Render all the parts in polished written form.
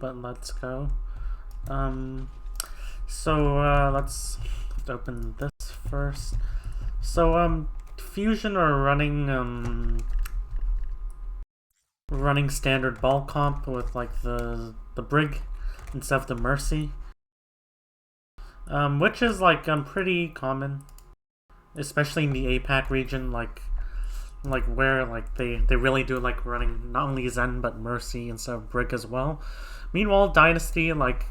but let's go. Let's open this first. So Fusion are running standard ball comp with like the Brig instead of the Mercy, which is like pretty common, especially in the APAC region, like where like they really do like running not only Zen but Mercy instead of Brig as well. Meanwhile, Dynasty, like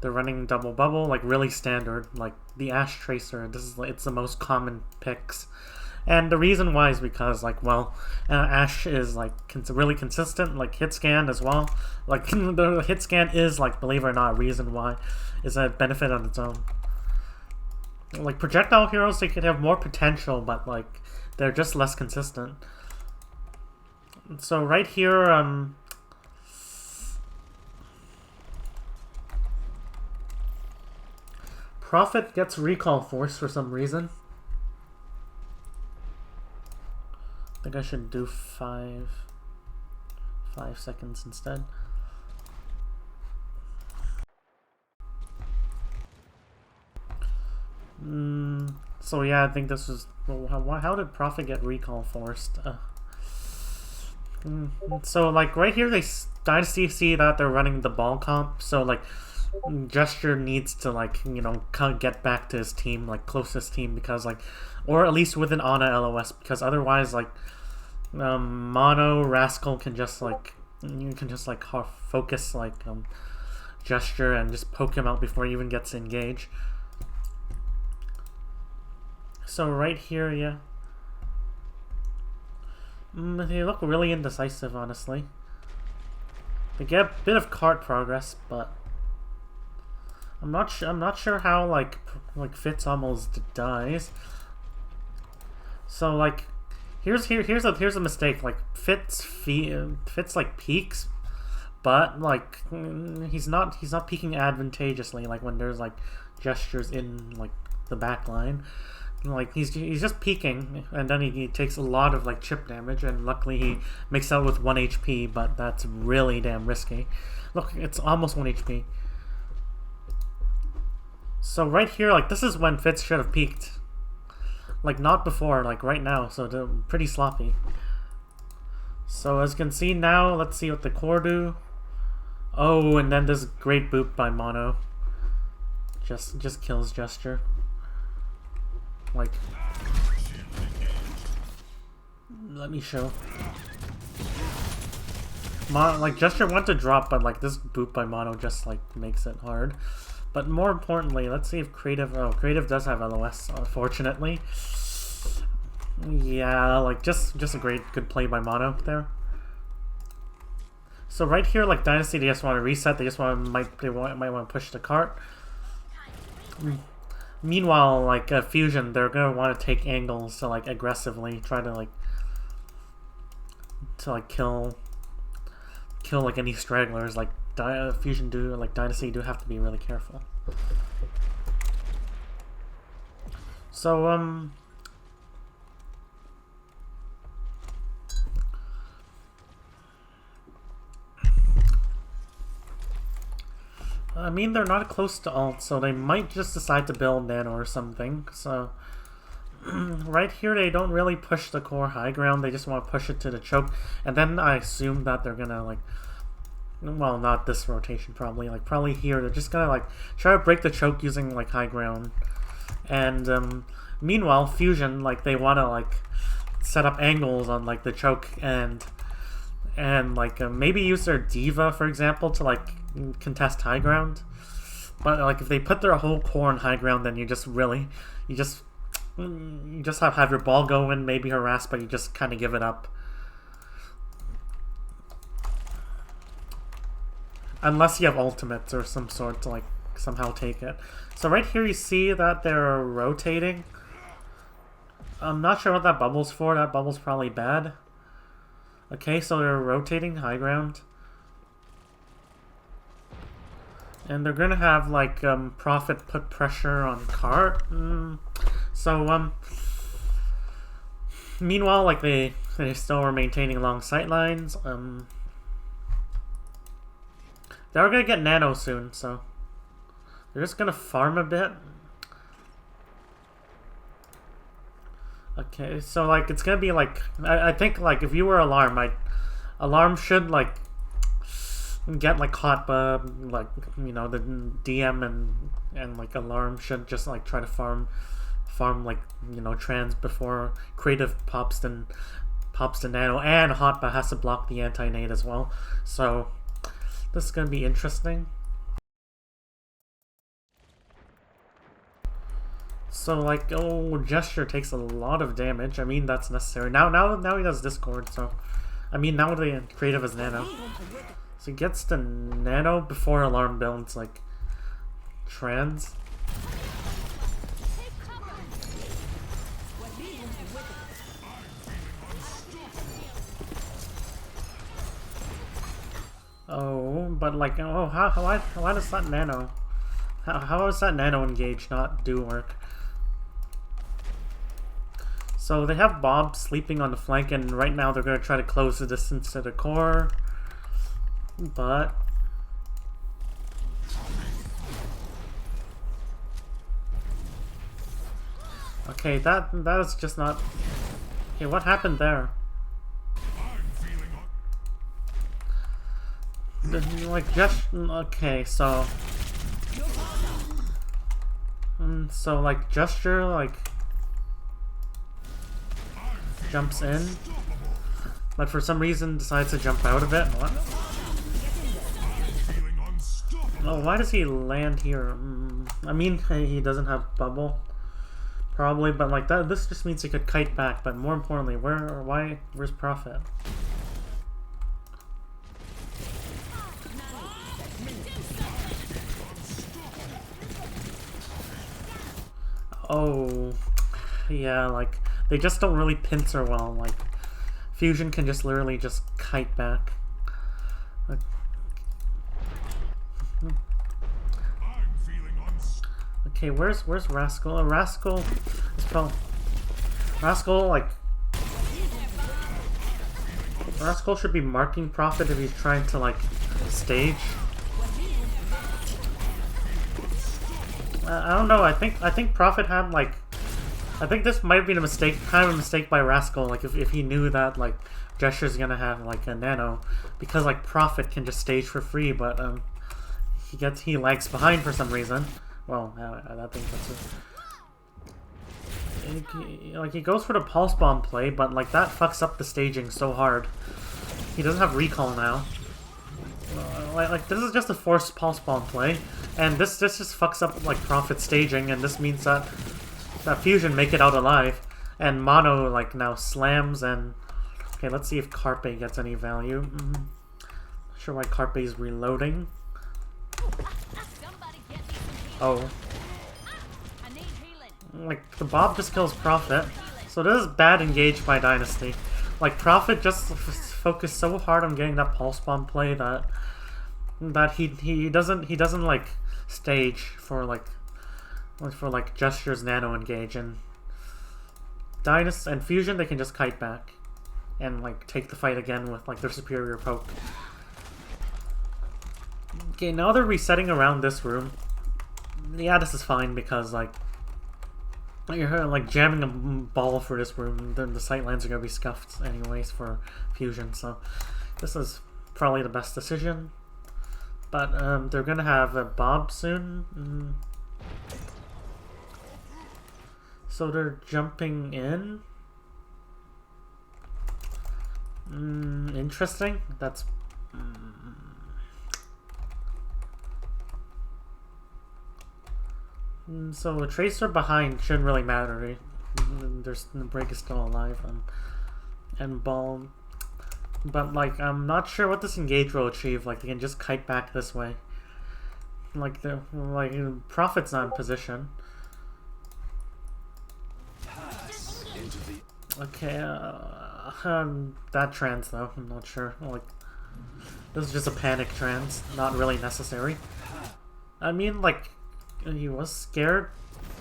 they're running double bubble, like really standard, like the Ash Tracer. It's the most common picks, and the reason why is because like Ash is like really consistent, like hit scan as well. Like the hit scan is like, believe it or not, a reason why is a benefit on its own. Like projectile heroes, they could have more potential, but like they're just less consistent. So right here, Prophet gets recall force for some reason. I think I should do 5 seconds instead. So yeah, I think this was... How did Prophet get recall forced? So like right here, they Dynasty see that they're running the ball comp, so like Gesture needs to like, you know, get back to his team, like closest team, because like, or at least with an Ana LOS, because otherwise like Mono Rascal can just like, you can just like focus like Gesture and just poke him out before he even gets to engage. So right here, yeah, they look really indecisive, honestly. They get a bit of cart progress, but I'm not sure how like Fitz almost dies. So like here's a mistake. Like Fitz like peaks, but like he's not peaking advantageously. Like when there's like Gestures in like the back line. Like he's just peeking, and then he takes a lot of like chip damage, and luckily he makes out with 1 HP, but that's really damn risky. Look, it's almost 1 HP. So right here, like this is when Fitz should have peaked. Like not before, like right now, so they're pretty sloppy. So as you can see now, let's see what the core do. Oh, and then this great boop by Mono. Just kills Gesture. Like, let me show. Like Gesture went to drop, but like this boop by Mono just like makes it hard. But more importantly, let's see if Creative... Oh, Creative does have LOS, unfortunately. Yeah, like just a good play by Mono there. So right here, like Dynasty, they just want to reset. They just might want to push the cart. Meanwhile, like Fusion, they're gonna want to take angles to like aggressively try to like kill like any stragglers. Like Fusion Dynasty do have to be really careful. So I mean, they're not close to ult, so they might just decide to build Nano or something. So right here, they don't really push the core high ground. They just want to push it to the choke, and then I assume that they're gonna like, well, not this rotation probably. Like probably here, they're just gonna like try to break the choke using like high ground. And meanwhile, Fusion, like they want to like set up angles on like the choke and like maybe use their Diva, for example, to like contest high ground. But like if they put their whole core on high ground, then you just have your ball go in, maybe harass, but you just kind of give it up. Unless you have ultimates or some sort to like somehow take it. So right here you see that they're rotating. I'm not sure what that bubble's for. That bubble's probably bad. Okay, so they're rotating high ground. And they're gonna have like Prophet put pressure on cart. So meanwhile, like they still are maintaining long sight lines. They're gonna get nano soon, so they're just gonna farm a bit. Okay, so like it's gonna be like I think like if you were Alarm, Alarm should like get like hot like you know the DM and like Alarm should just like try to farm like you know trans before creative pops to nano, and Hotba has to block the anti-nade as well. So this is gonna be interesting. So like, oh, Gesture takes a lot of damage. I mean, that's necessary. Now he does Discord, so I mean now the creative is nano. So he gets the nano before Alarm builds like trans. Oh, but like, oh, why does that nano? How does that nano engage not do work? So they have Bob sleeping on the flank, and right now they're going to try to close the distance to the core. But okay, that is just not. Okay, what happened there? Like just okay, so so like Gesture like jumps in, but for some reason decides to jump out of it. What? Oh, why does he land here? I mean, he doesn't have bubble, probably, but like that. This just means he could kite back. But more importantly, where's Prophet? Oh, yeah, like, they just don't really pincer well, like, Fusion can just literally just kite back. Like, okay, where's Rascal? Rascal is probably... Rascal, like... Rascal should be marking Prophet if he's trying to, like, stage. I don't know. I think Prophet had like, I think this might have been a mistake, kind of a mistake by Rascal. Like if he knew that like Gesture's gonna have like a nano, because like Prophet can just stage for free, but he lags behind for some reason. Well, I think that's it. Like he goes for the pulse bomb play, but like that fucks up the staging so hard. He doesn't have recall now. Like this is just a forced pulse bomb play, and this just fucks up like Prophet staging, and this means that Fusion make it out alive, and Mono like now slams. And okay, let's see if Carpe gets any value. Not sure why Carpe is reloading. Oh, like the Bob just kills Prophet, so this is bad engage by Dynasty. Like Prophet just focused so hard on getting that pulse bomb play that he doesn't like stage for like Gesture's nano engage, and Dynasty and Fusion they can just kite back and like take the fight again with like their superior poke. Okay, now they're resetting around this room. Yeah, this is fine because like you're like jamming a ball for this room, then the sightlines are gonna be scuffed anyways for Fusion, so this is probably the best decision. But they're gonna have a Bob soon. So they're jumping in. Interesting. That's so a Tracer behind shouldn't really matter. The break is still alive, and Ball. But like I'm not sure what this engage will achieve. Like they can just kite back this way. Like Prophet's not in position. Okay, that trans though, I'm not sure. Like this is just a panic trans, not really necessary. I mean, like he was scared,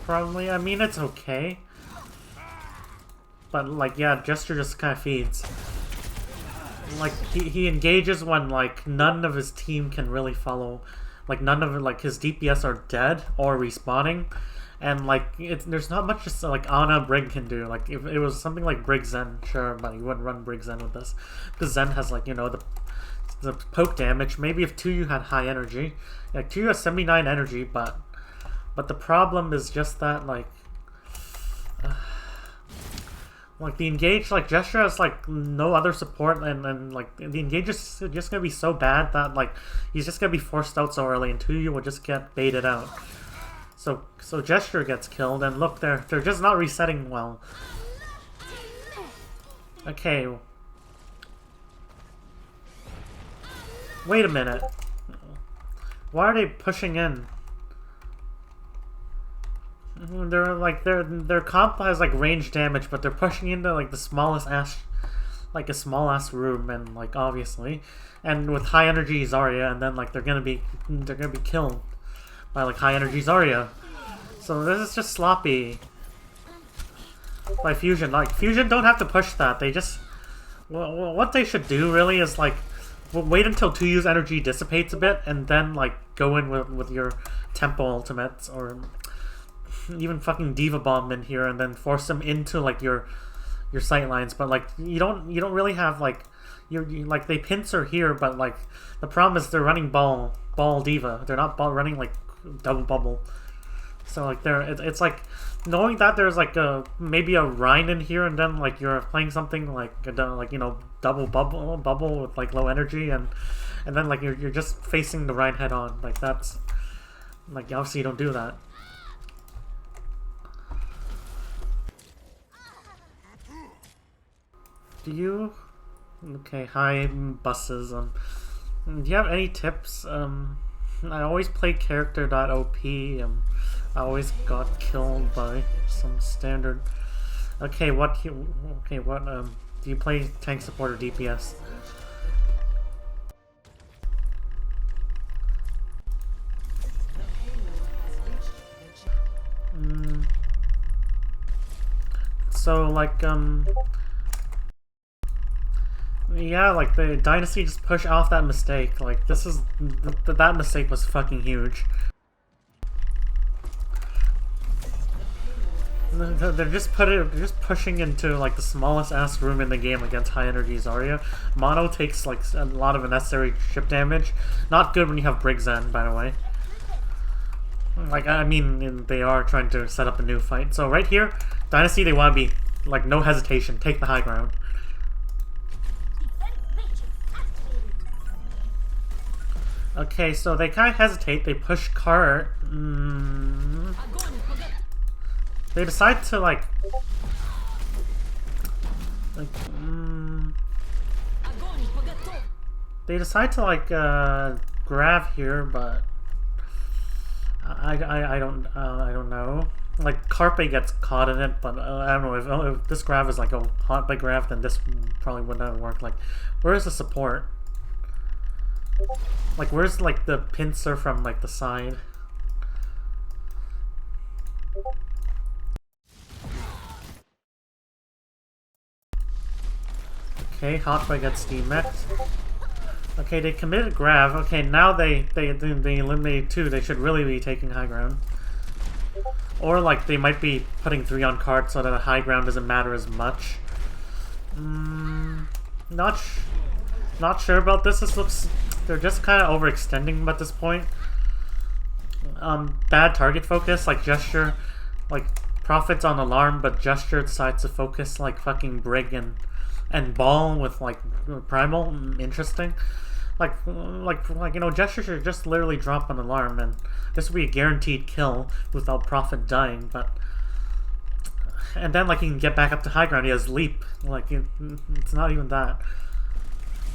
probably. I mean, it's okay. But like, yeah, Gesture just kind of feeds. like he engages when like none of his team can really follow, like none of like his DPS are dead or respawning, and like there's not much just like Ana Brig can do. Like if it was something like Brig Zen, sure, but you wouldn't run Brig Zen with this because Zen has like, you know, the poke damage. Maybe if 2U had high energy, like 2U has 79 energy, but the problem is just that like the engage, like gesture has like no other support, and like the engage is just gonna be so bad that like he's just gonna be forced out so early, and 2U will just get baited out. So gesture gets killed, and look, they're just not resetting well. Okay. Wait a minute. Why are they pushing in? They're like their comp has like range damage, but they're pushing into like the smallest ass, like a small ass room, and like obviously, and with high energy Zarya, and then like they're gonna be killed by like high energy Zarya. So this is just sloppy by Fusion. Like Fusion don't have to push that. They just what they should do really is like wait until 2U's energy dissipates a bit, and then like go in with your tempo ultimates, or even fucking Diva Bomb in here, and then force them into like your sight lines. But like you don't really have like you like they pincer here, but like the problem is they're running ball Diva. They're not running like double bubble. So like it's like knowing that there's like maybe a Rhine in here, and then like you're playing something like you know, double bubble with like low energy, and then like you're just facing the Rhine head on. Like that's like obviously you don't do that. Do you? Okay, hi buses. Do you have any tips? I always play character.op. I always got killed by some standard. Okay, what? Okay, what? Do you play tank support or DPS? So like yeah, like the Dynasty just push off that mistake. Like this is that mistake was fucking huge. They're just pushing into like the smallest ass room in the game against high energy Zarya. Mono takes like a lot of unnecessary chip damage. Not good when you have Brig Zen, by the way. Like I mean, they are trying to set up a new fight. So right here, Dynasty, they want to be like no hesitation, take the high ground. Okay, so they kind of hesitate. They push cart. They decide to like they decide to like grab here, but I don't know. Like Carpe gets caught in it, but I don't know if this grab is like a hot by grab, then this probably would not work. Like, where is the support? Like, where's like the pincer from like the side? Okay, Hotboy gets demeched. Okay, they committed grab. Okay, now they eliminated 2. They should really be taking high ground. Or like they might be putting 3 on cart so that a high ground doesn't matter as much. Not sure about this. This looks, they're just kind of overextending at this point. Bad target focus, like gesture, like Prophet's on alarm, but gesture decides to focus like fucking Brig and ball with like primal. Interesting. Like you know, gesture should just literally drop an alarm, and this would be a guaranteed kill without Prophet dying. But and then like he can get back up to high ground. He has leap. Like it's not even that.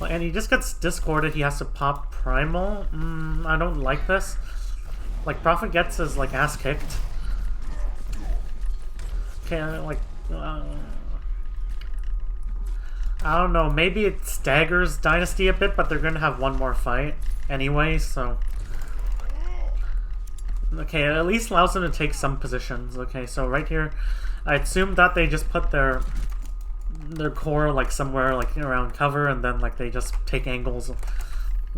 And he just gets discorded. He has to pop primal. I don't like this. Like Prophet gets his like ass kicked. Okay, like I don't know. Maybe it staggers Dynasty a bit, but they're gonna have one more fight anyway. So okay, it at least allows them to take some positions. Okay, so right here, I assume that they just put their their core like somewhere like around cover, and then like they just take angles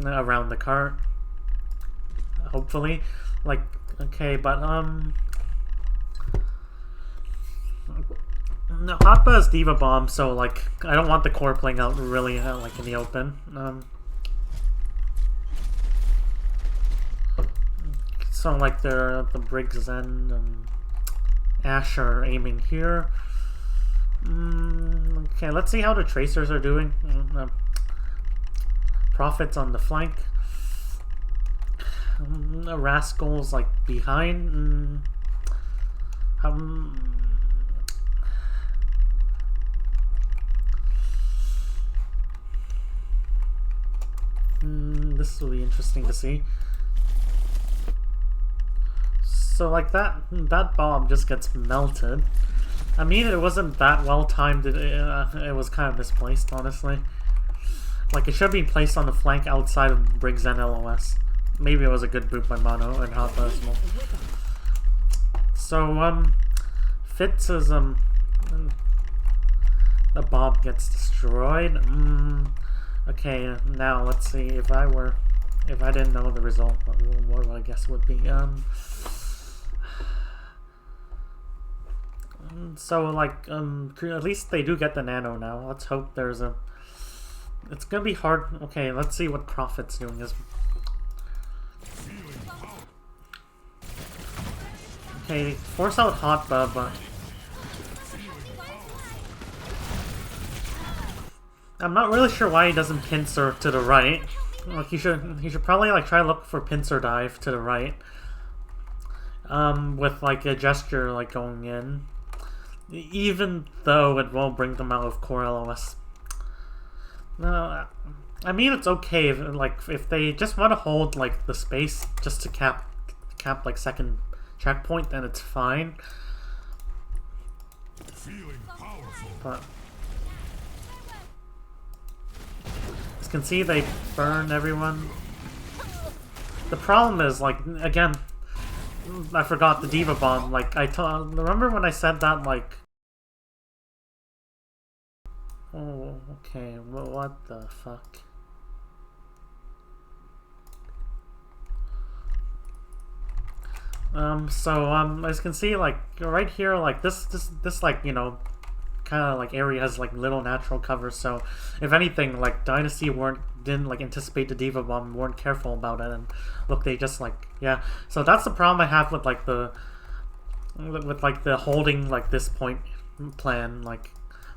around the cart. Hopefully, like okay, but no, Hotba is Diva Bomb, so like I don't want the core playing out really like in the open. So like the Briggs and Ash are aiming here. Okay, let's see how the Tracers are doing. Prophet's on the flank. Rascal's like behind. This will be interesting to see. So like that bomb just gets melted. I mean, it wasn't that well timed. It was kind of misplaced, honestly. Like it should be placed on the flank outside of Briggs and LOS. Maybe it was a good boot by Mono and Hotba as well. So Fitz is the bomb gets destroyed. Okay, now let's see if I didn't know the result, what I guess would be so like at least they do get the nano now. Let's hope there's a. It's gonna be hard. Okay, let's see what Prophet's doing is. Okay, force out Hotba, but I'm not really sure why he doesn't pincer to the right. Like he should probably like try to look for pincer dive to the right. With like a gesture like going in. Even though it won't bring them out of core LOS. I mean it's okay if they just want to hold like the space just to cap like second checkpoint, then it's fine. But as you can see, they burn everyone. The problem is like again, I forgot the Diva Bomb. Like remember when I said that like. Oh, okay. Well, what the fuck? As you can see, like right here, like this, like you know, kind of like area has like little natural cover. So, if anything, like Dynasty didn't like anticipate the Diva Bomb, weren't careful about it, and look, they just like yeah. So that's the problem I have with like the holding like this point plan, like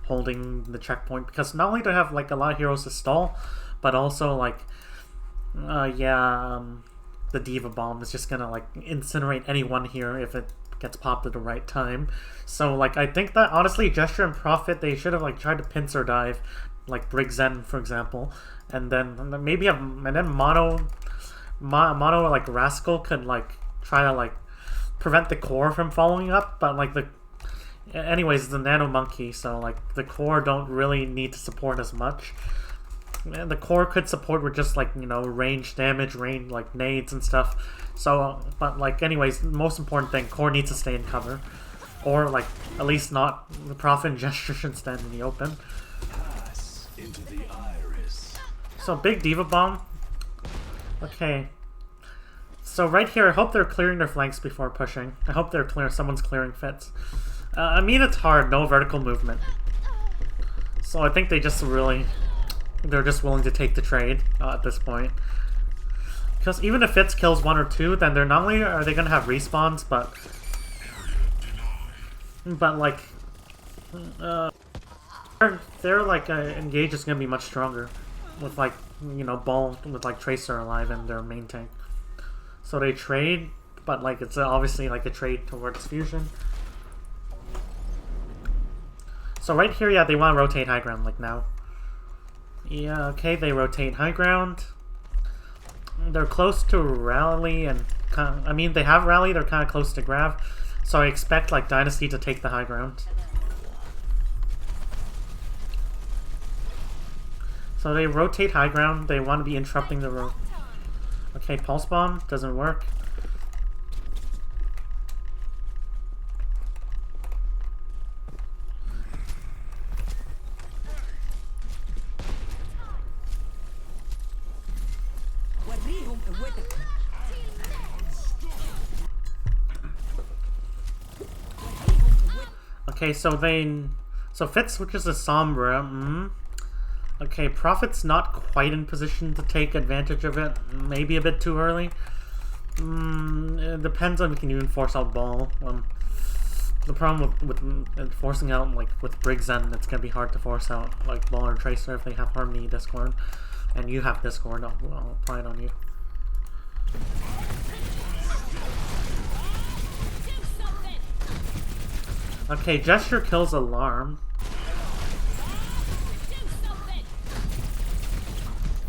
holding the checkpoint, because not only do I have like a lot of heroes to stall, but also like the Diva Bomb is just gonna like incinerate anyone here if it gets popped at the right time. So like I think that honestly Gesture and Prophet, they should have like tried to pincer dive like Briggs Zen for example, and then maybe Mono like Rascal could like try to like prevent the core from following up, but like anyways, it's a Nano Monkey, so like the core don't really need to support as much. And the core could support with just like, you know, range damage, range like nades and stuff. So, but like anyways, the most important thing, core needs to stay in cover, or like at least not the Prophet and Gesture should stand in the open. Pass into the iris. So big Diva Bomb. Okay. So right here, I hope they're clearing their flanks before pushing. I hope someone's clearing Fits. I mean, it's hard, no vertical movement. So I think they're just willing to take the trade at this point. Because even if Fitz kills 1 or 2, then they're not only are they going to have respawns, but like their like engage is going to be much stronger with like, you know, Ball with like Tracer alive and their main tank. So they trade, but like it's obviously like a trade towards fusion. So right here, yeah, they want to rotate high ground, like now. Yeah, okay, they rotate high ground. They're close to rally, and I mean, they have rally, they're kind of close to grab. So I expect, like, Dynasty to take the high ground. So they rotate high ground, they want to be interrupting the road. Okay, Pulse Bomb, doesn't work. Okay, so Fitz switches to Sombra. Okay, Prophet's not quite in position to take advantage of it. Maybe a bit too early. It depends on if we can even force out Ball. The problem with forcing out, like, with Briggs Zen, it's gonna be hard to force out, like, Ball or Tracer if they have Harmony Discord. And you have Discord, I'll apply it on you. Okay, Gesture kills Alarm.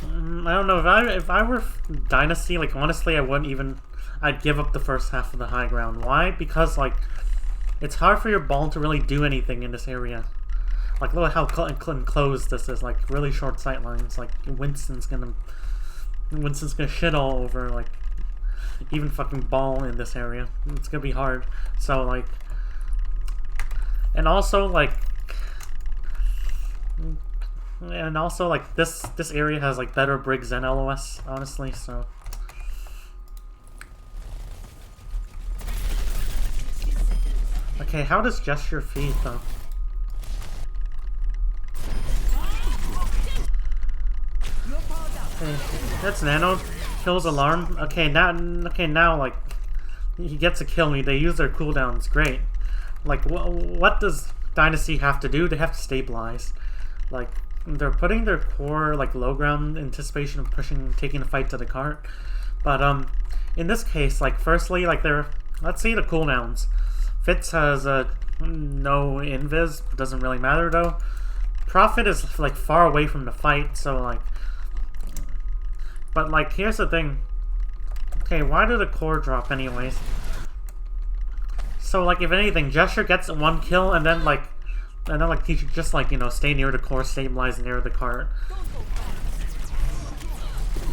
I don't know, if I were Dynasty, like, honestly, I wouldn't even... I'd give up the first half of the high ground. Why? Because, like, it's hard for your Ball to really do anything in this area. Like, look at how enclosed this is, like, really short sight lines. Like, Winston's gonna shit all over, like, even fucking Ball in this area. It's gonna be hard. So, like... And also, like, this area has, like, better Briggs Zen LOS, honestly, so... Okay, how does Gesture feed, though? Okay, that's Nano. Kills Alarm. Okay, now, like, he gets a kill. They use their cooldowns. Great. Like, what does Dynasty have to do? They have to stabilize. Like, they're putting their core, like, low ground in anticipation of taking the fight to the cart. But, in this case, like, firstly, like, let's see the cooldowns. Fitz has, no invis. Doesn't really matter, though. Prophet is, like, far away from the fight, so, like... But, like, here's the thing. Okay, why did the core drop anyways? So, like, if anything, Gesture gets one kill, and then, like, he should just, like, you know, stay near the core, stabilize near the cart.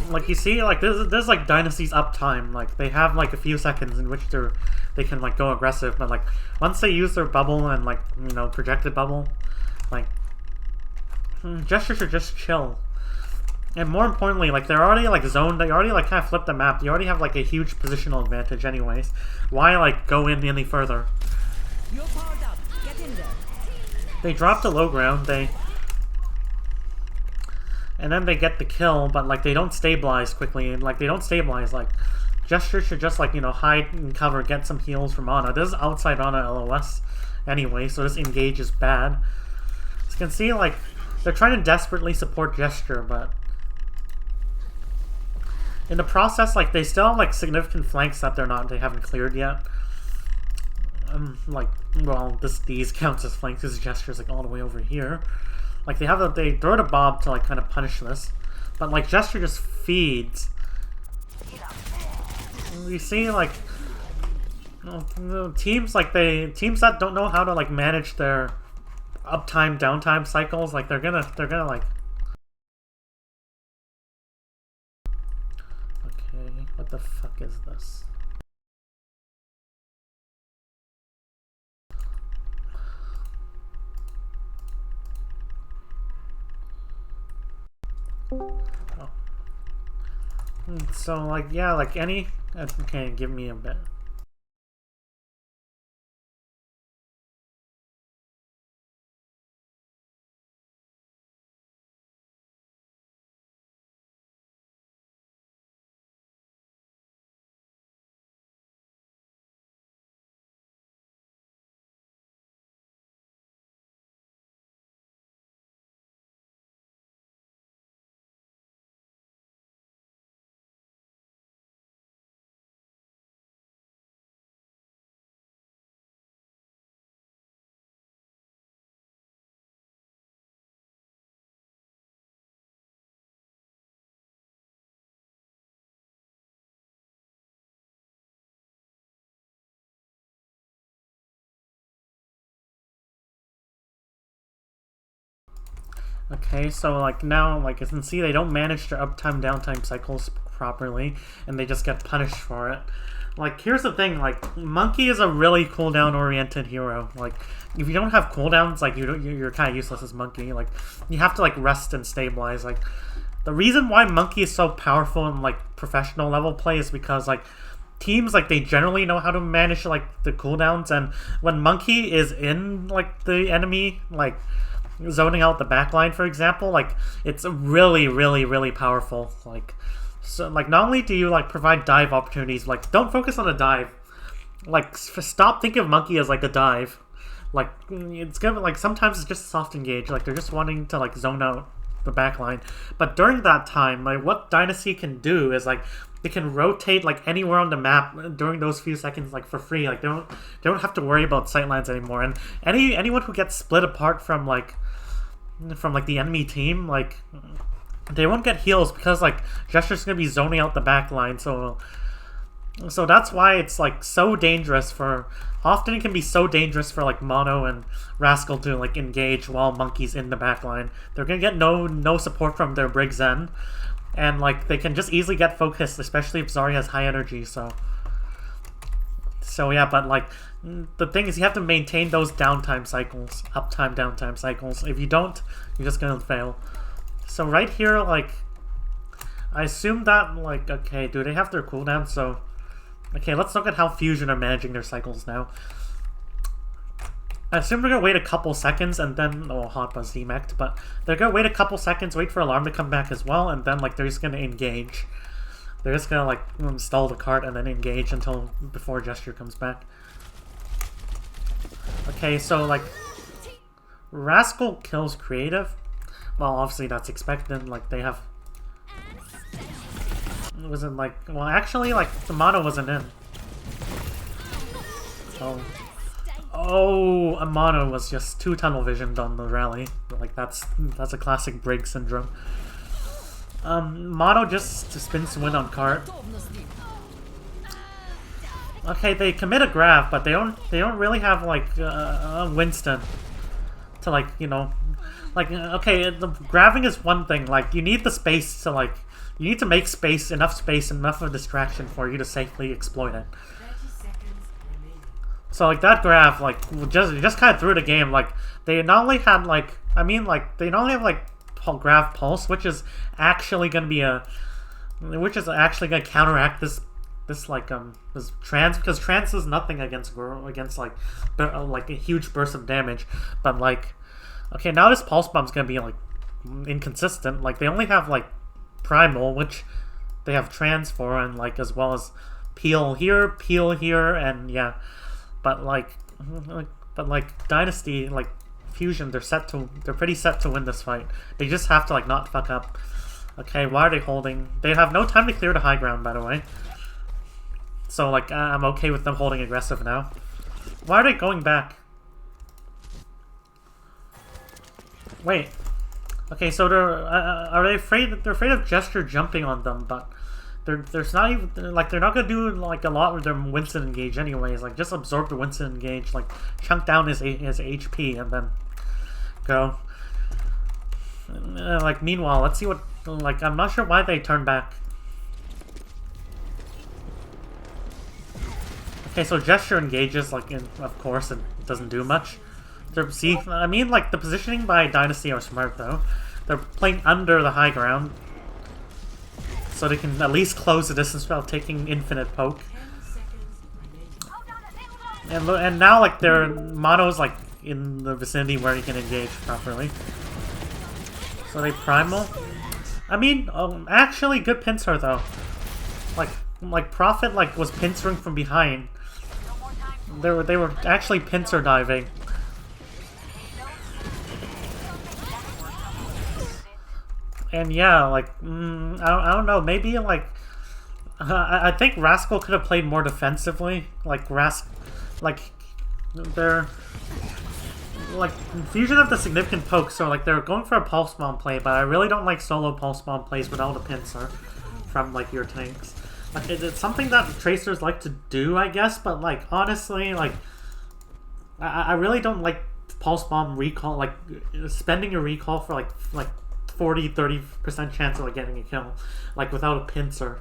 Like, you see, like, there's like, Dynasty's uptime. Like, they have, like, a few seconds in which they can, like, go aggressive, but, like, once they use their bubble and, like, you know, projected bubble, like, Gesture should just chill. And more importantly, like, they're already, like, zoned, they already, like, kind of flipped the map. You already have, like, a huge positional advantage anyways. Why, like, go in any further? You're powered up. Get in there. They drop the low ground, and then they get the kill, but, like, they don't stabilize quickly, and, like, they don't stabilize, like, Gesture should just, like, you know, hide and cover, get some heals from Ana. This is outside Ana LOS anyway, so this engage is bad. As you can see, like, they're trying to desperately support Gesture, but... In the process, like, they still have, like, significant flanks that they haven't cleared yet. Like, well, these counts as flanks because Gesture's, like, all the way over here. Like, they throw the Bob to, like, kind of punish this. But, like, Gesture just feeds. You see, like, teams that don't know how to, like, manage their uptime, downtime cycles, like, they're gonna, like... What the fuck is this? Oh. So, like, yeah, like any... Okay, give me a bit. Okay, so, like, now, like, you can see they don't manage their uptime, downtime cycles properly, and they just get punished for it. Like, here's the thing, like, Monkey is a really cooldown-oriented hero. Like, if you don't have cooldowns, like, you're kind of useless as Monkey. Like, you have to, like, rest and stabilize. Like, the reason why Monkey is so powerful in, like, professional level play is because, like, teams, like, they generally know how to manage, like, the cooldowns, and when Monkey is in, like, the enemy, like, zoning out the backline, for example, like, it's really, really, really powerful. Like, so, like, not only do you, like, provide dive opportunities, like, don't focus on a dive. Like, stop thinking of Monkey as, like, a dive. Like, it's gonna, like, sometimes it's just soft engage, like, they're just wanting to, like, zone out the backline. But during that time, like, what Dynasty can do is, like, they can rotate, like, anywhere on the map during those few seconds, like, for free. Like, they don't have to worry about sightlines anymore. And anyone who gets split apart from the enemy team, like, they won't get heals because, like, Gesture's gonna be zoning out the backline. So that's why it's, like, so dangerous for... Often it can be so dangerous for, like, Mono and Rascal to, like, engage while Monkey's in the backline. They're gonna get no support from their Brig Zen. And, like, they can just easily get focused, especially if Zari has high energy, so yeah, but, like, the thing is you have to maintain those downtime cycles. Uptime, downtime cycles. If you don't, you're just gonna fail. So right here, like, I assume that, like, okay, do they have their cooldown? So... Okay, let's look at how Fusion are managing their cycles now. I assume they're going to wait a couple seconds and then... Oh, Hot Buzz demeched, but they're going to wait a couple seconds, wait for Alarm to come back as well, and then, like, they're just going to engage. They're just going to, like, install the cart and then engage until before Gesture comes back. Okay, so, like, Rascal kills Creative. Well, obviously that's expected, like, they have... It wasn't like... Well, actually, like, the Mono wasn't in. Oh, a Mono was just too tunnel visioned on the rally. Like, that's a classic Brig syndrome. Mono just spins to win on cart. Okay, they commit a grab, but they don't really have, like, Winston to, like, you know... Like, okay, the grabbing is one thing. Like, you need the space to, like... You need to make space, enough of a distraction for you to safely exploit it. So, like, that grab, like, just kind of threw the game. Like, they not only had, like, I mean, like, they not only have, like, grab pulse, which is actually going to be going to counteract this trance, because trance is nothing against like a huge burst of damage. But, like, okay, now this pulse bomb's going to be, like, inconsistent. Like, they only have, like, Primal, which they have trans for, and, like, as well as peel here, and yeah, but like Dynasty, like Fusion, they're pretty set to win this fight. They just have to, like, not fuck up. Okay, why are they holding? They have no time to clear the high ground, by the way. So, like, I'm okay with them holding aggressive now. Why are they going back? Wait. Okay, so are they afraid? They're afraid of Gesture jumping on them, but there's not even, like, they're not gonna do, like, a lot with their Winston engage anyways. Like, just absorb the Winston engage, like, chunk down his HP and then go. Like, meanwhile, let's see what, like, I'm not sure why they turn back. Okay, so Gesture engages, like, of course, it doesn't do much. See, I mean, like, the positioning by Dynasty are smart, though. They're playing under the high ground, so they can at least close the distance without taking infinite poke. And now, like, their Mono's, like, in the vicinity where he can engage properly. So they primal. I mean, actually, good pincer, though. Like Prophet, like, was pincering from behind. They were actually pincer diving. And yeah, like, I don't know, maybe, like, I think Rascal could have played more defensively. Like, they're, like, Fusion have the significant poke, so, like, they're going for a pulse bomb play, but I really don't like solo pulse bomb plays without a pincer from, like, your tanks. Like, it's something that Tracers like to do, I guess, but, like, honestly, like, I really don't like pulse bomb recall, like, spending your recall for, like 40-30% chance of, like, getting a kill, like, without a pincer.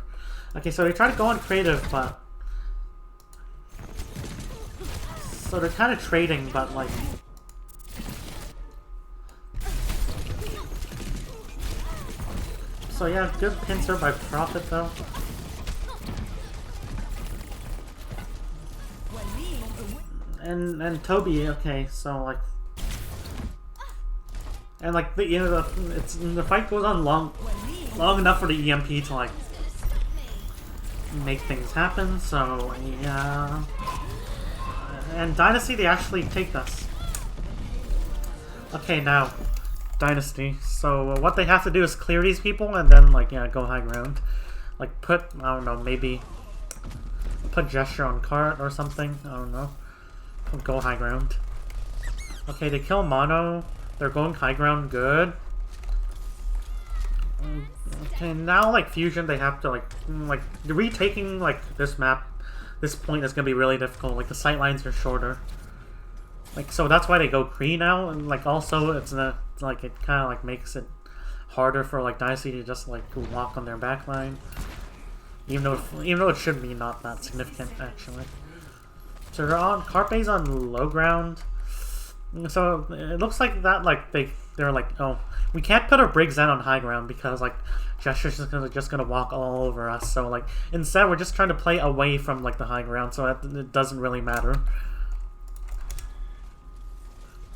Okay, so they try to go on creative, but so they're kind of trading, but, like, so yeah, good pincer by Prophet, though. And Toby, okay, so like, and like the fight goes on long enough for the EMP to like make things happen. So yeah, and Dynasty, they actually take this. Okay, now Dynasty. So what they have to do is clear these people and then like go high ground, like put, I don't know, maybe put Gesture on cart or something. I don't know. Go high ground. Okay, they kill Mono. They're going high ground. Good. Okay, now like Fusion, they have to like retaking like this map. This point is gonna be really difficult. Like the sight lines are shorter. Like so that's why they go Kree now, and like also it's like it kind of like makes it harder for like Dynasty to just like walk on their back line. Even though it should be not that significant actually. So they're on Carpe's on low ground. So it looks like that like they're like, oh, we can't put our Briggs in on high ground because like Gesture's just gonna walk all over us. So like instead we're just trying to play away from like the high ground, so it doesn't really matter.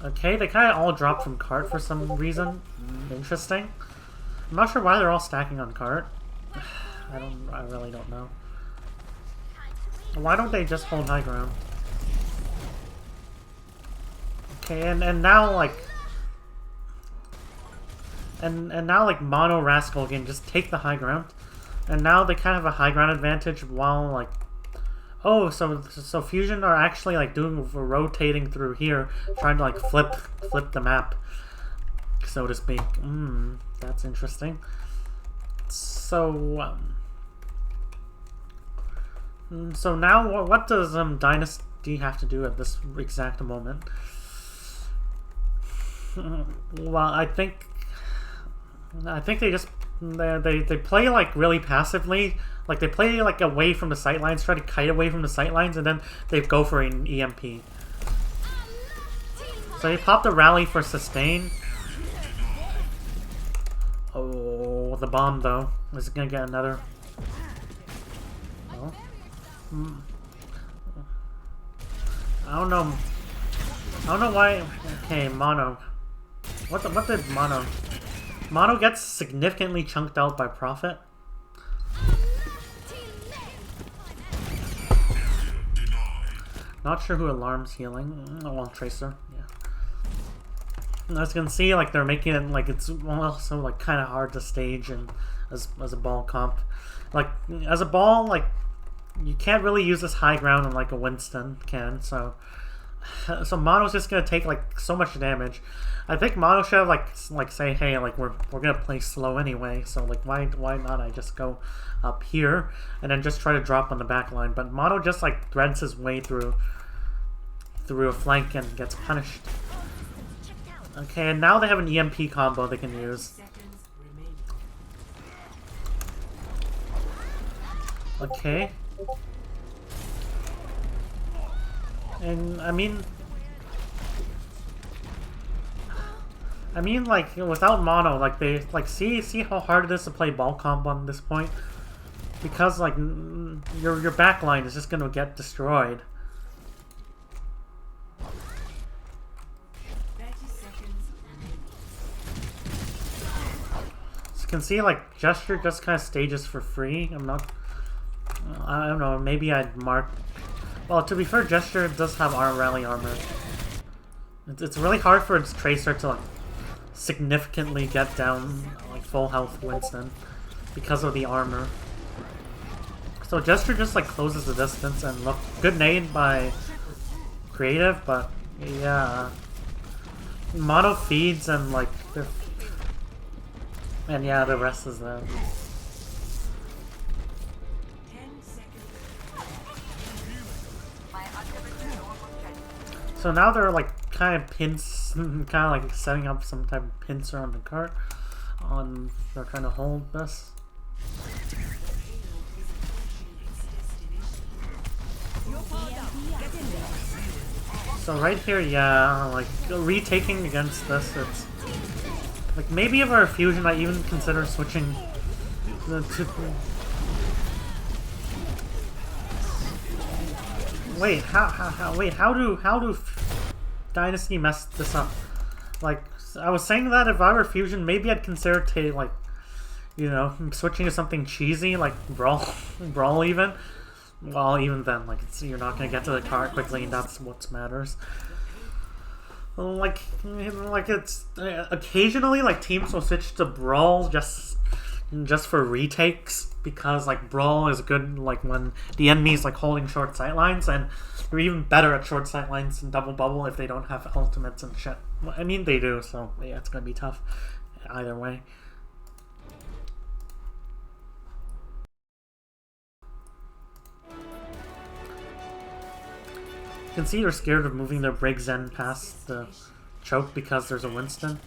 Okay, they kind of all dropped from cart for some reason. Interesting. I'm not sure why they're all stacking on cart. I really don't know. Why don't they just hold high ground? Okay, and now like and now like Mono Rascal can just take the high ground, and now they kind of have a high ground advantage while like, oh, so Fusion are actually like rotating through here, trying to like flip the map, so to speak. That's interesting. So so now what does Dynasty have to do at this exact moment? Well, I think they just they play like really passively. Like they play like away from the sightlines, try to kite away from the sightlines, and then they go for an EMP. So they popped a rally for sustain. Oh, the bomb though. Is it gonna get another? Oh. I don't know why. Okay, Mono. What did Mono? Mono gets significantly chunked out by Prophet. Not sure who Alarm's healing. Oh, well, Tracer. Yeah. As you can see, like they're making it like it's also like kind of hard to stage and as a ball comp. Like as a ball, like you can't really use this high ground and like a Winston can. So Mono's just gonna take like so much damage. I think Mono should have like say, hey, like we're gonna play slow anyway, so like why not I just go up here and then just try to drop on the back line. But Mono just like threads his way through a flank and gets punished. Okay, and now they have an EMP combo they can use. Okay. And I mean like without Mono, like they like see how hard it is to play ball comp on this point, because like your back line is just gonna get destroyed. So you can see like Gesture just kind of stages for free. I don't know, maybe I'd mark. Well, to be fair, Gesture does have rally armor. It's really hard for its Tracer to like significantly get down like full health Winston because of the armor. So Gesture just like closes the distance, and look, good nade by Creative, but yeah, Mono feeds and like and yeah, the rest is there. So now they're like kind of like setting up some type of pincer on the cart. They're trying to hold this. So right here, yeah, like retaking against this, it's like maybe if our fusion, I even consider switching to. Wait, how do Dynasty mess this up? Like, I was saying that if I were Fusion, maybe I'd consider like, you know, switching to something cheesy like Brawl even. Well, even then, like, you're not gonna get to the cart quickly, and that's what matters. Like it's occasionally like teams will switch to Brawl just for retakes, because like Brawl is good like when the enemy's like holding short sightlines, and you're even better at short sightlines and double bubble if they don't have ultimates and shit. Well, I mean they do, so yeah, it's gonna be tough either way. You can see they're scared of moving their Brig Zen past the choke because there's a Winston.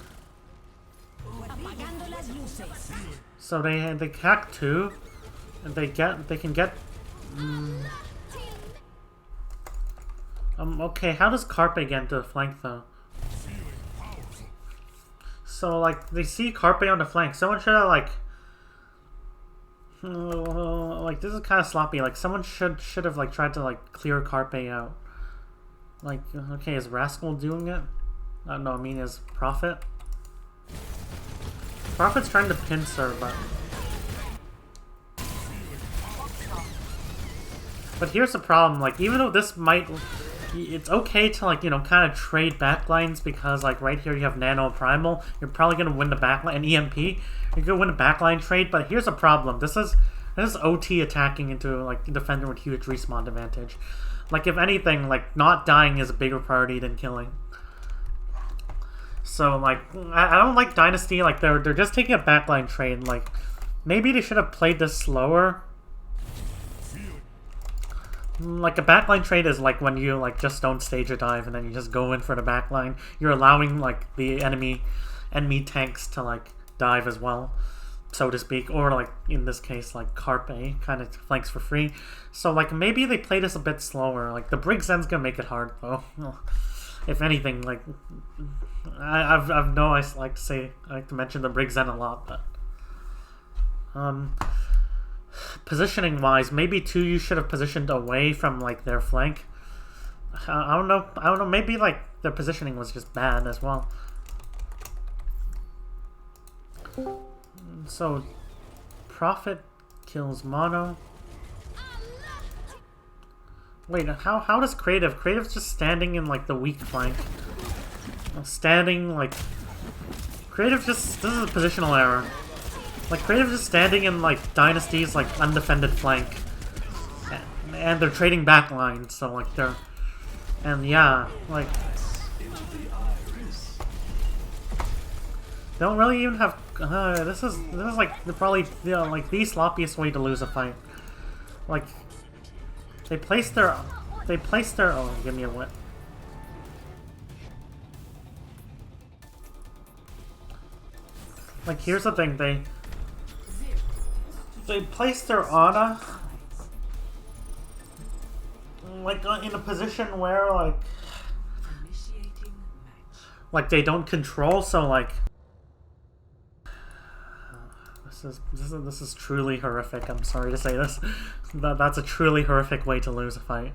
So they hack 2, and they can get. Okay, how does Carpe get into the flank though? So like they see Carpe on the flank. Someone should have like this is kind of sloppy. Like someone should have like tried to like clear Carpe out. Like, okay, is Rascal doing it? No, I mean, is Prophet? Prophet's trying to pincer, but here's the problem, like, even though this might... It's okay to, like, you know, kind of trade backlines, because, like, right here you have Nano Primal. You're probably going to win the backline, and EMP. You're going to win a backline trade, but here's the problem. This is OT attacking into, like, the defender with huge respawn advantage. Like, if anything, like, not dying is a bigger priority than killing. So, like, I don't like Dynasty. Like, they're just taking a backline trade. Like, maybe they should have played this slower. Like, a backline trade is, like, when you, like, just don't stage a dive and then you just go in for the backline. You're allowing, like, the enemy tanks to, like, dive as well, so to speak, or like in this case like Carpe kind of flanks for free. So like maybe they play this a bit slower. Like the Brig Zen's gonna make it hard though. If anything, like I like to mention the Brig Zen a lot, but positioning wise, maybe too you should have positioned away from like their flank. I don't know, maybe like their positioning was just bad as well. So, Prophet kills Mono. Wait, how does Creative? Creative's just standing in, like, the weak flank. Standing, like... Creative just... This is a positional error. Like, Creative just standing in, like, Dynasty's, like, undefended flank. And they're trading back lines, so, like, they're... And, yeah, like... They don't really even have... this is like probably, you know, like the sloppiest way to lose a fight. Like they place their oh, give me a wit. Like here's the thing, they place their Ana like in a position where like they don't control, so like This is truly horrific. I'm sorry to say this. That's a truly horrific way to lose a fight.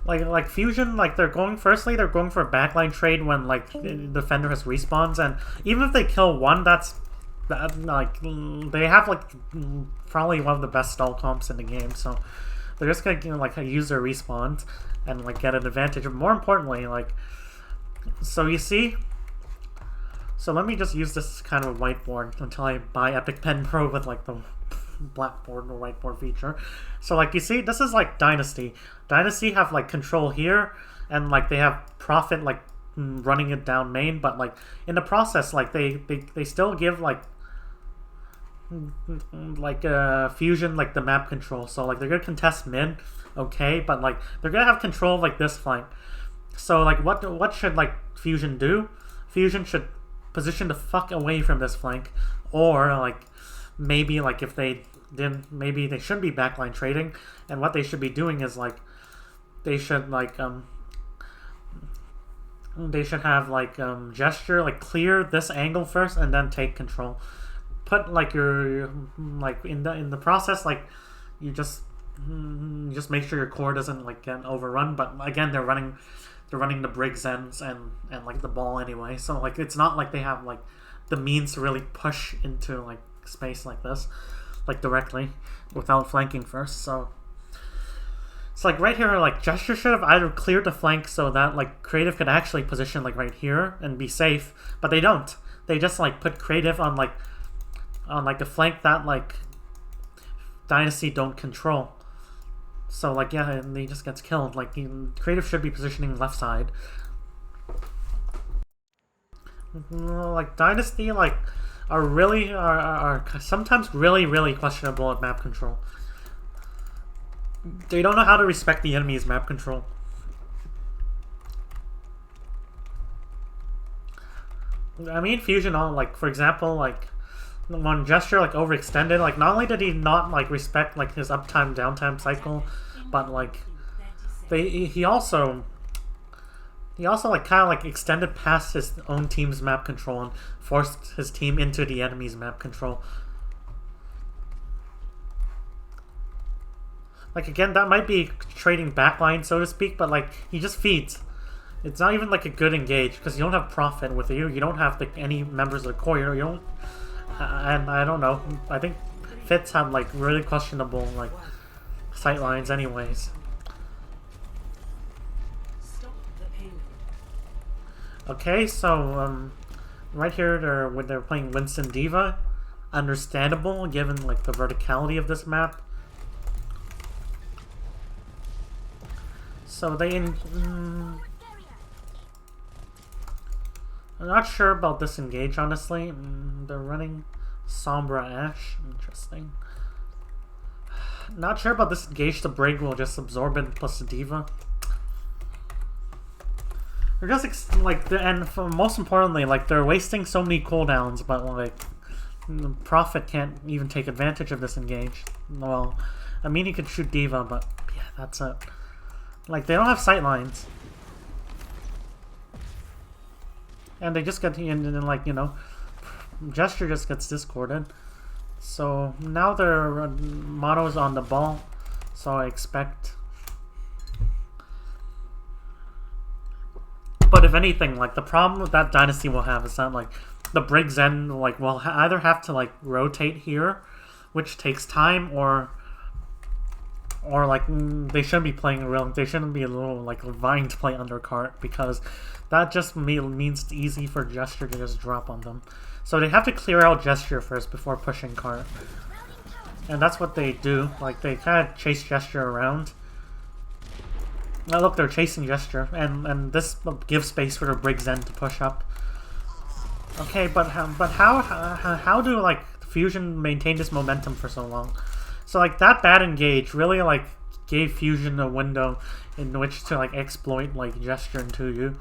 Like Fusion, like they're going for a backline trade when like the defender has respawns, and even if they kill one, like they have like probably one of the best stall comps in the game. So they're just gonna, you know, like use their respawns and like get an advantage. But more importantly, like so you see. So let me just use this kind of a whiteboard until I buy Epic Pen Pro with like the blackboard or whiteboard feature. So like you see, this is like Dynasty. Dynasty have like control here, and like they have Prophet like running it down main, but like in the process, like they still give like Fusion like the map control. So like they're gonna contest mid, okay, but like they're gonna have control of like this flank. So like what should like Fusion do? Fusion should position the fuck away from this flank, or like maybe like if they didn't, maybe they shouldn't be backline trading, and what they should be doing is like they should like they should have like gesture, like clear this angle first and then take control. Put like your like in the process, like you just just make sure your core doesn't like get overrun. But again, they're running the Brig Zens and like the ball anyway. So like it's not like they have like the means to really push into like space like this, like directly without flanking first. So it's like right here, like Gesture should have either cleared the flank so that like Creative could actually position like right here and be safe, but they don't. They just like put Creative on like a flank that like Dynasty don't control. So like yeah, and he just gets killed. Like Creative should be positioning left side. Like Dynasty like are sometimes really questionable at map control. They don't know how to respect the enemy's map control. I mean, Fusion, like for example, like when Gesture like overextended, like not only did he not like respect like his uptime downtime cycle, but like he also like kind of like extended past his own team's map control and forced his team into the enemy's map control. Like again, that might be trading backline, so to speak, but like he just feeds. It's not even like a good engage because you don't have Prophet with you. You don't have any members of the core. You don't. And I don't know. I think Fitz have like really questionable like sight lines, anyways. Okay, so right here they're playing Winston D.Va. Understandable given like the verticality of this map. So I'm not sure about this engage, honestly. They're running Sombra Ash. Interesting. Not sure about this engage. The Brig will just absorb it plus the D.Va. They're just and most importantly, like they're wasting so many cooldowns, but like Prophet can't even take advantage of this engage. Well, I mean he could shoot D.Va, but yeah, that's it. Like, they don't have sight lines. And they just get, and like, you know, Gesture just gets discorded. So, now their mono's on the ball. So, I expect. But if anything, like, the problem that Dynasty will have is that, like, the Brig Zen, like, will either have to, like, rotate here, which takes time, or like they shouldn't be playing they shouldn't be a little like vying to play undercart, because that just means it's easy for Gesture to just drop on them. So they have to clear out Gesture first before pushing cart, and that's what they do. Like they kind of chase Gesture around. Now look, they're chasing Gesture, and this gives space for the Brig Zen to push up. Okay, but how do like Fusion maintain this momentum for so long? So like that bad engage really like gave Fusion a window in which to like exploit like Gesture into you.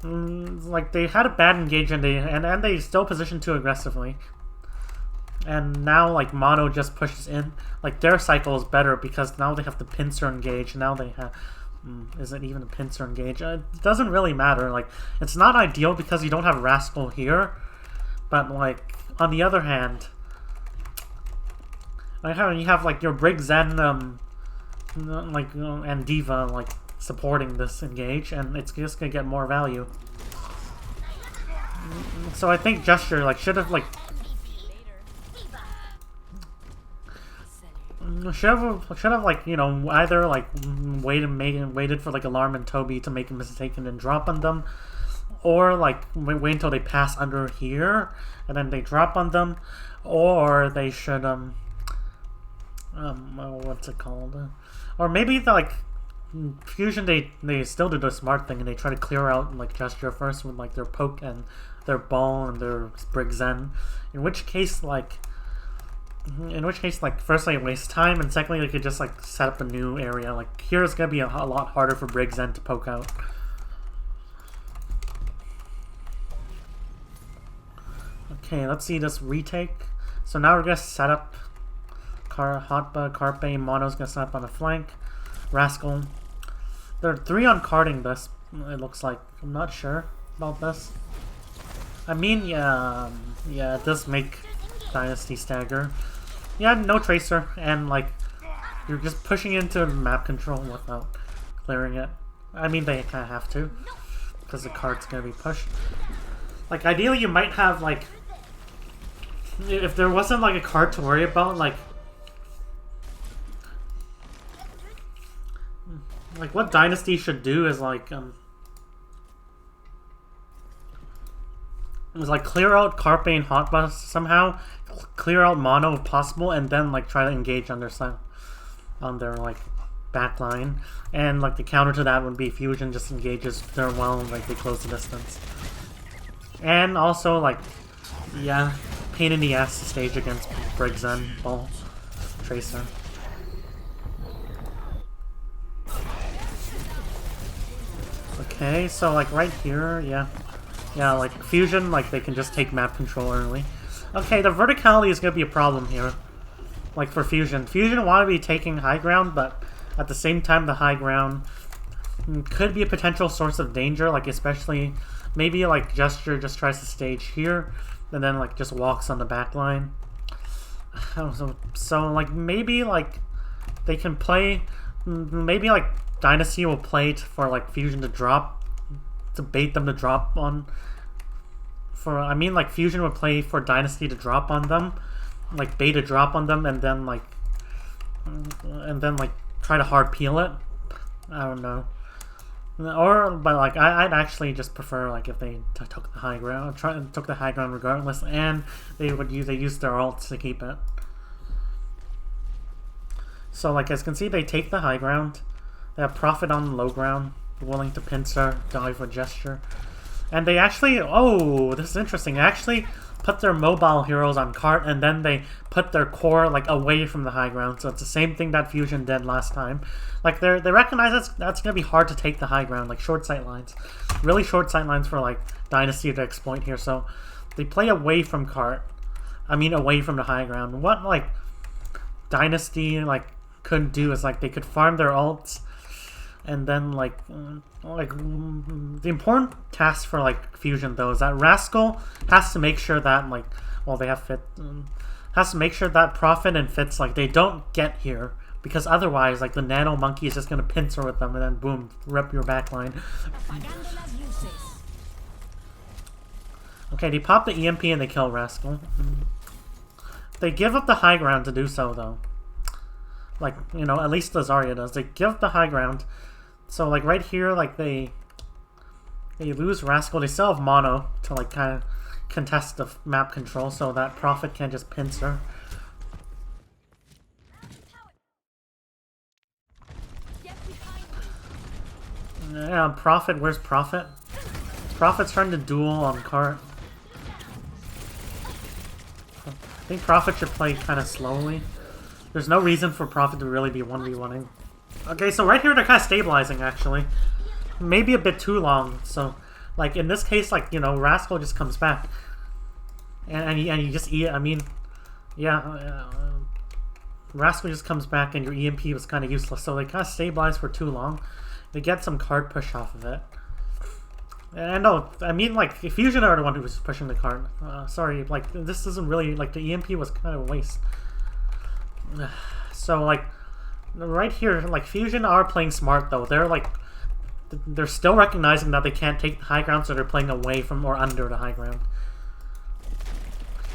Like they had a bad engage and they still positioned too aggressively. And now like Mono just pushes in. Like their cycle is better because now they have the pincer engage. Now they have is it even a pincer engage? It doesn't really matter. Like it's not ideal because you don't have Rascal here, but like on the other hand, like how you have like your Brig Zen like and D.Va like supporting this engage, and it's just gonna get more value. So I think Gesture like should have like you know either like waited for like Alarm and Toby to make a mistake and then drop on them, or like wait until they pass under here and then they drop on them, or they should what's it called? Or maybe the like Fusion they still do the smart thing and they try to clear out like Gesture first with like their poke and their ball and their Brig Zen. In which case like firstly it wastes time, and secondly they could just like set up a new area. Like here it's gonna be a lot harder for Brig Zen to poke out. Okay, let's see this retake. So now we're gonna set up Hotba, Carpe, Mono's gonna set up on the flank. Rascal. They're 3 on carding this, it looks like. I'm not sure about this. I mean, yeah, it does make Dynasty stagger. Yeah, no tracer, and like you're just pushing into map control without clearing it. I mean, they kind of have to, because the card's gonna be pushed. Like, ideally, you might have like, if there wasn't like a card to worry about, like what Dynasty should do is like clear out Carpe and Hot Bus somehow, clear out Mono if possible, and then like try to engage on their like back line. And like the counter to that would be Fusion just engages their well, like they close the distance. And also like, yeah, pain in the ass to stage against Briggs and Ball Tracer. Okay, so like right here, yeah, like Fusion, like they can just take map control early. Okay, the verticality is gonna be a problem here. Like for Fusion, want to be taking high ground, but at the same time, the high ground could be a potential source of danger. Like especially, maybe like Gesture just tries to stage here, and then like just walks on the back line. So like maybe like they can play, maybe like Dynasty will play for like Fusion to drop, to bait them to drop on. I mean like Fusion would play for Dynasty to drop on them, like bait a drop on them, and then like try to hard peel it. I don't know. Or but like I'd actually just prefer like if they took the high ground, took the high ground regardless, and they use their ults to keep it. So like as you can see, they take the high ground. They have Prophet on the low ground, willing to pincer, dive with Gesture. And they actually, oh, this is interesting. They actually put their mobile heroes on cart, and then they put their core like away from the high ground. So it's the same thing that Fusion did last time. Like they recognize that's gonna be hard to take the high ground, like short sight lines, really short sight lines for like Dynasty to exploit here. So they play away from cart. I mean away from the high ground. What like Dynasty like couldn't do is like they could farm their ults. And then, like the important task for like Fusion though is that Rascal has to make sure that like, well, they have Fit, has to make sure that Prophet and Fitz like they don't get here, because otherwise like the Nano Monkey is just gonna pincer with them and then boom, rip your backline. Okay, they pop the EMP and they kill Rascal. They give up the high ground to do so though. Like, you know, at least the Zarya does. They give up the high ground. So like right here, like they lose Rascal. They still have Mono to like kind of contest the map control, so that Prophet can just pincer. Yeah, Prophet. Where's Prophet? Prophet's trying to duel on cart. I think Prophet should play kind of slowly. There's no reason for Prophet to really be 1v1ing. Okay, so right here they're kind of stabilizing, actually. Maybe a bit too long. So, like, in this case, like, you know, Rascal just comes back. And you just eat, I mean, yeah, Rascal just comes back and your EMP was kind of useless. So they kind of stabilize for too long. They get some card push off of it. And no, I mean, like, Fusion are the one who was pushing the card. Sorry, like, this isn't really, like, the EMP was kind of a waste. So, like, right here, like, Fusion are playing smart, though. They're, like, they're still recognizing that they can't take the high ground, so they're playing away from or under the high ground.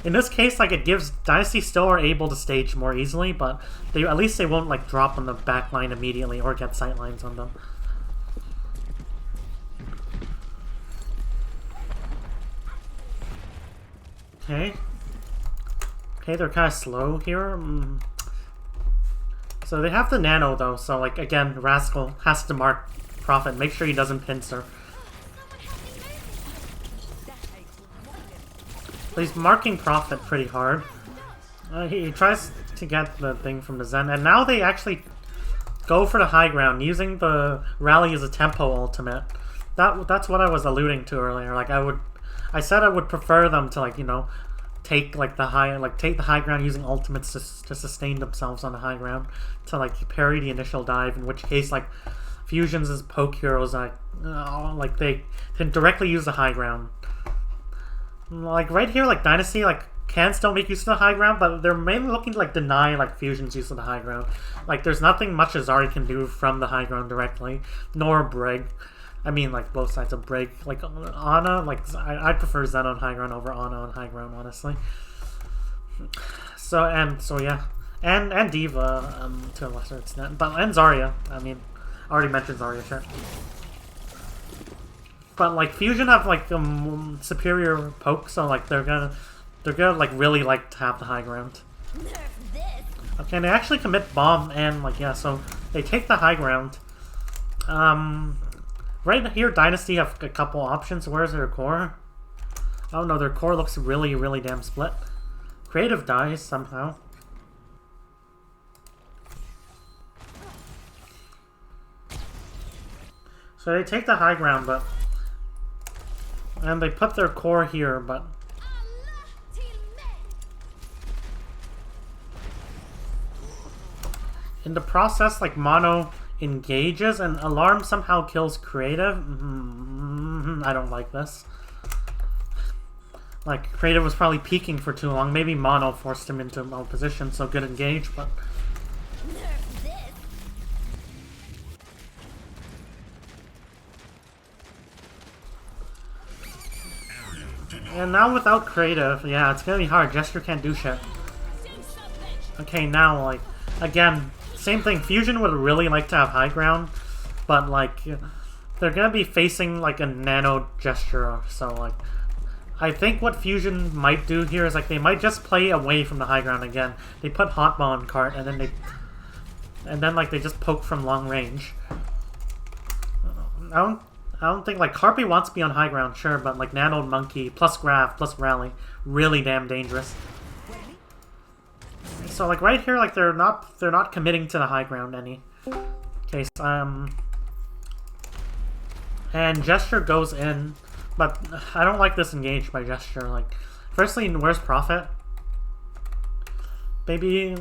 In this case, like, it gives Dynasty still are able to stage more easily, but they at least they won't, like, drop on the back line immediately or get sight lines on them. Okay. Okay, they're kind of slow here. So they have the Nano, though, so, like, again, Rascal has to mark Prophet. Make sure he doesn't pincer. He's marking Prophet pretty hard. He tries to get the thing from the Zen, and now they actually go for the high ground, using the Rally as a tempo ultimate. That's what I was alluding to earlier. Like, I said I would prefer them to, like, you know, take the high ground using ultimates to sustain themselves on the high ground, to like parry the initial dive. In which case, like, Fusions as poke heroes, like they can directly use the high ground. Like right here, like Dynasty like can still make use of the high ground, but they're mainly looking to like deny like Fusion's use of the high ground. Like there's nothing much Azari can do from the high ground directly, nor Brig. I mean like both sides of Brig. Like Ana, like I prefer Zen on high ground over Ana on high ground, honestly. So yeah. And Diva, to a lesser extent. And Zarya. I mean, I already mentioned Zarya, sure. But like Fusion have like superior poke, so like they're gonna like really like to have the high ground. Okay, and they actually commit bomb and like yeah, so they take the high ground. Right here, Dynasty have a couple options. Where's their core? Oh no, their core looks really, really damn split. Creative dies somehow. So they take the high ground, but... And they put their core here, but... In the process, like, Mono engages and Alarm somehow kills Creative. I don't like this. Like, Creative was probably peeking for too long. Maybe Mono forced him into a position, so good engage, but... And now without Creative, yeah, it's gonna be hard. Gesture can't do shit. Okay, now, like, again, same thing. Fusion would really like to have high ground, but, like, they're gonna be facing, like, a nano Gesture, so, like, I think what Fusion might do here is, like, they might just play away from the high ground again. They put Hotball on cart, and then like, they just poke from long range. I don't think, like, Carpe wants to be on high ground, sure, but, like, Nano Monkey, plus Grav, plus Rally, really damn dangerous. So, like, right here, like, they're not committing to the high ground any. Okay, so, and Gesture goes in, but I don't like this engage by Gesture, like, firstly, where's Prophet? Maybe,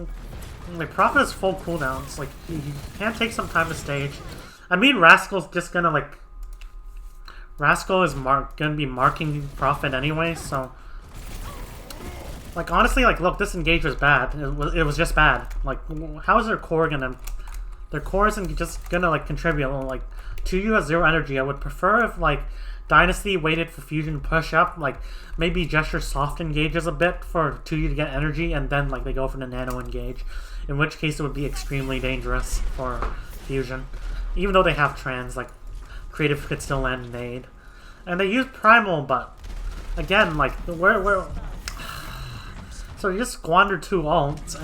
like, Prophet is full cooldowns, like, he can't take some time to stage. I mean, Rascal's just gonna, like, Rascal is gonna be marking Prophet anyway, so... Like, honestly, like, look, this engage was bad. It was just bad. Like, how is their core gonna... Their core isn't just gonna, like, contribute. Like, 2U has 0 energy. I would prefer if, like, Dynasty waited for Fusion to push up. Like, maybe Gesture soft engages a bit for 2U to get energy, and then, like, they go for the nano engage. In which case, it would be extremely dangerous for Fusion. Even though they have trans, like, Creative could still land an nade. And they use Primal, but again, like, where so you just squander 2 ults,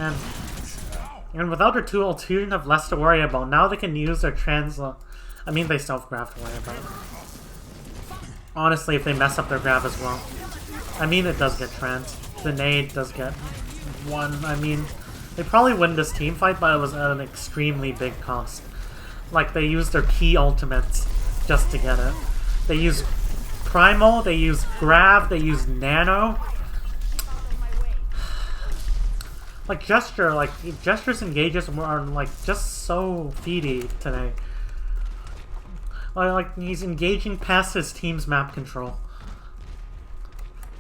and without their 2 ults, Fusion have less to worry about. Now they can use their trans. I mean, they still have Grav to worry about. Honestly, if they mess up their Grav as well. I mean, it does get trans. The nade does get 1. I mean, they probably win this team fight, but it was at an extremely big cost. Like, they used their key ultimates just to get it. They use Primal, they use Grav, they use Nano. Like, Gesture, like, Gesture's engages are, like, just so feedy today. Like, he's engaging past his team's map control.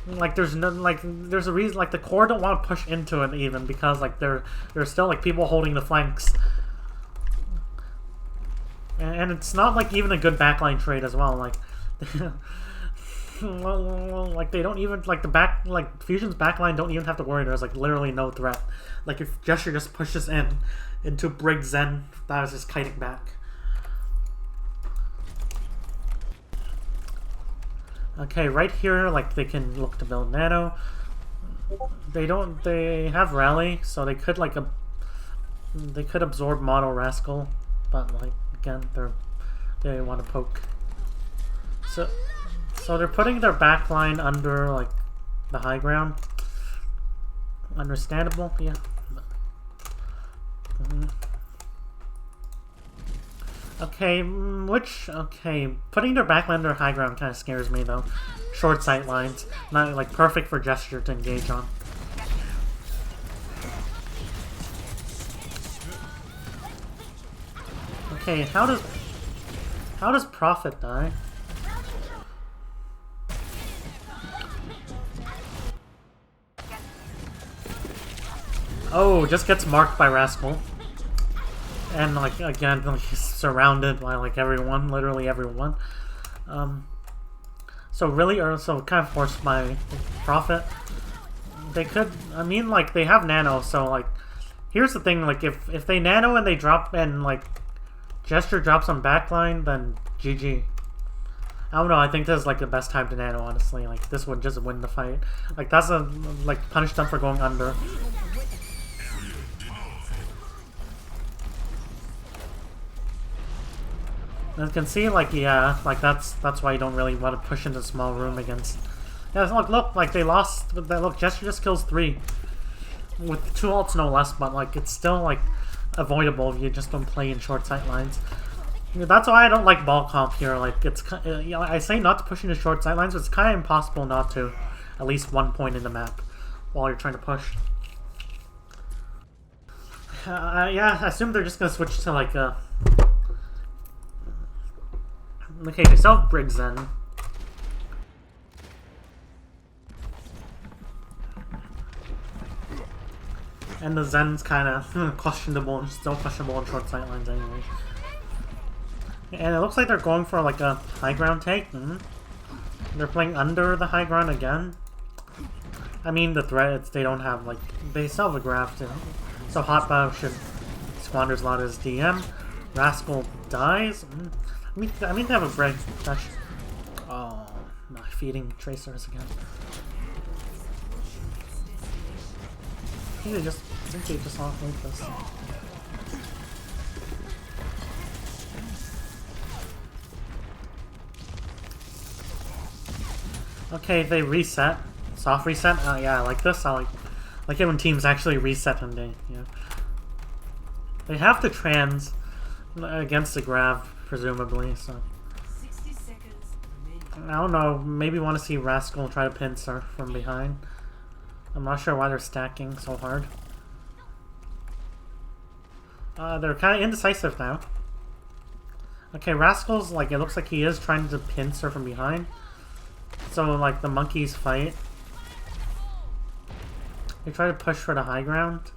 Like, there's no, like, there's a reason, like, the core don't want to push into it even, because, like, there's still, like, people holding the flanks. And it's not, like, even a good backline trade as well, like... like, they don't even, like, like, Fusion's backline don't even have to worry, there's, like, literally no threat. Like, if Gesture just pushes into Brig Zen, that was just kiting back. Okay, right here, like, they can look to build Nano. They have Rally, so they could, like, they could absorb Mono Rascal, but, like, again, they want to poke. So they're putting their backline under, like, the high ground. Understandable, yeah. Okay, putting their backline under high ground kind of scares me, though. Short sight lines, not, like, perfect for Gesture to engage on. Okay, how does Prophet die? Oh, just gets marked by Rascal. And, like, again, like, he's surrounded by, like, everyone. Literally everyone. So really, so kind of forced my Prophet. They could, I mean, like, they have Nano, so, like, here's the thing, like, if they Nano and they drop, and, like, Gesture drops on backline, then GG. I don't know, I think this is, like, the best time to Nano, honestly. Like, this would just win the fight. Like, that's a, like, punish them for going under. And you can see, like, yeah, like, that's why you don't really want to push into a small room against... Yeah, look, like, they lost... Look, Gesture just kills 3. With 2 ults, no less, but, like, it's still, like, avoidable if you just don't play in short sight lines. That's why I don't like ball comp here. Like, it's... You know, I say not to push into short sight lines, but it's kind of impossible not to. At least one point in the map while you're trying to push. Yeah, I assume they're just gonna switch to, like, okay, they still have Briggs then. And the Zen's kind of questionable, and still questionable in short sight lines anyway. And it looks like they're going for like a high ground take. They're playing under the high ground again. I mean, the threats, they don't have, like, they still have a graph too. So Hotbow should squanders a lot of his DM. Rascal dies. I mean, they have a break. Oh, my feeding tracers again. I think they just offload this. Okay, they reset. Soft reset. Yeah, I like this. I like it when teams actually reset and they have to trans against the grab, presumably. So 60 seconds remaining. I don't know. Maybe want to see Rascal try to pincer from behind. I'm not sure why they're stacking so hard. They're kind of indecisive now. Okay, Rascal's, like, it looks like he is trying to pincer from behind. So, like, the monkeys fight. They try to push for the high ground.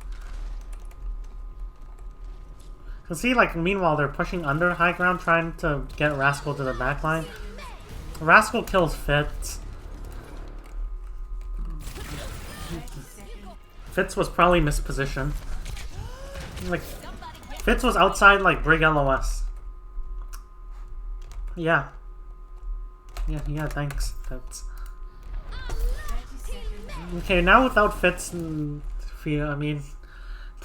You can see, like, meanwhile, they're pushing under high ground, trying to get Rascal to the backline. Rascal kills Fitz. Fitz was probably mispositioned. Like, Fitz was outside, like, Brig LOS. Yeah. Yeah, thanks, Fitz. Okay, now without Fitz, I mean,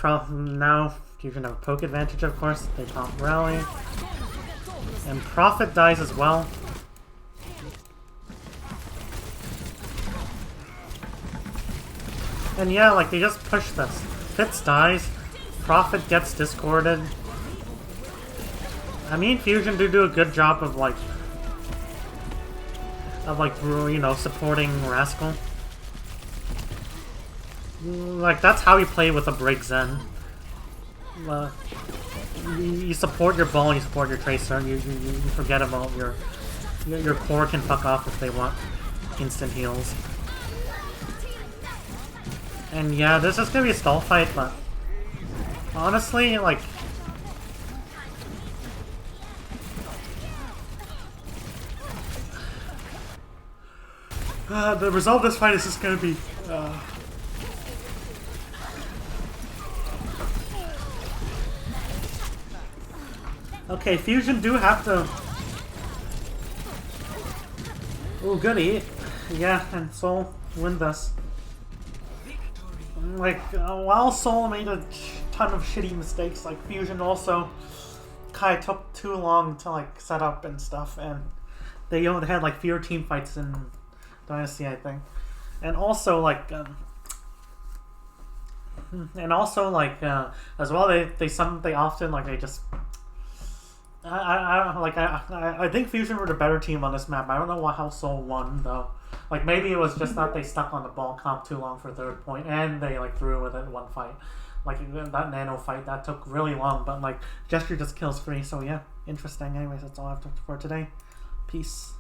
now you can have a poke advantage, of course. They pop Rally. And Prophet dies as well. And yeah, like, they just push this. Fitz dies. Prophet gets discorded. I mean, Fusion do a good job of, like, you know, supporting Rascal. Like, that's how you play with a Brig Zen. You support your ball, you support your tracer, you forget about your core can fuck off if they want instant heals. And yeah, this is gonna be a stall fight, but honestly, like, the result of this fight is just gonna be okay, Fusion do have to... Ooh, goody. Yeah, and Seoul win this. Like, while Seoul made a ton of shitty mistakes, like, Fusion also kind of took too long to, like, set up and stuff, and they only had, like, fewer team fights in Dynasty, I think. And also, like, as well, they often, like, they just... I think Fusion were the better team on this map. I don't know how Seoul won, though. Like, maybe it was just that they stuck on the ball comp too long for third point, and they, like, threw it in one fight. Like, that Nano fight, that took really long, but, like, Gesture just kills 3, so yeah, interesting. Anyways, that's all I have for today. Peace.